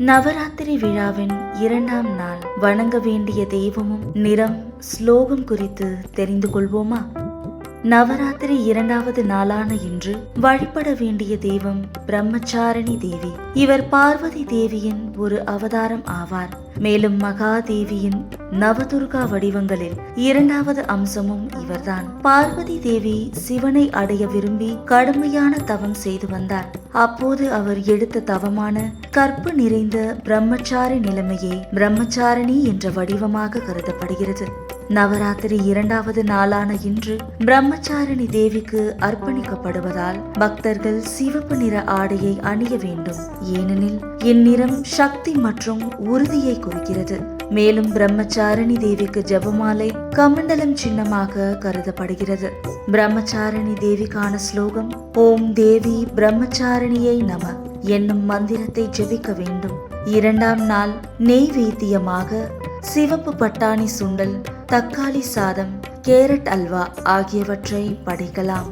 நவராத்திரி விழாவின் 2ஆம் நாள் வணங்க வேண்டிய தெய்வமும் நிறம் ஸ்லோகம் குறித்து தெரிந்து கொள்வோமா? நவராத்திரி 2வது நாளான இன்று வழிபட வேண்டிய தெய்வம் பிரம்மச்சாரிணி தேவி. இவர் பார்வதி தேவியின் ஒரு அவதாரம் ஆவார். மேலும் மகாதேவியின் நவதுர்கா வடிவங்களில் 2வது அம்சமும் இவர்தான். பார்வதி தேவி சிவனை அடைய விரும்பி கடுமையான தவம் செய்து வந்தார். அப்போது அவர் எடுத்த தவமான கற்பு நிறைந்த பிரம்மச்சாரி நிலைமையே பிரம்மச்சாரிணி என்ற வடிவமாக கருதப்படுகிறது. நவராத்திரி 2வது நாளான இன்று பிரம்மச்சாரிணி தேவிக்கு அர்ப்பணிக்கப்படுவதால் பக்தர்கள் சிவப்பு நிற ஆடையை அணிய வேண்டும். ஏனெனில் இந்நிறம் சக்தி மற்றும் உறுதியை குறிக்கிறது. மேலும் பிரம்மச்சாரிணி தேவிக்கு ஜெபமாலை கமண்டலம் சின்னமாக கருதப்படுகிறது. பிரம்மச்சாரிணி தேவிக்கான ஸ்லோகம் ஓம் தேவி பிரம்மச்சாரிணியை நம என்னும் மந்திரத்தை ஜெபிக்க வேண்டும். 2ஆம் நாள் நெய்வேத்தியமாக சிவப்பு பட்டாணி சுண்டல், தக்காளி சாதம், கேரட் அல்வா ஆகியவற்றை படைக்கலாம்.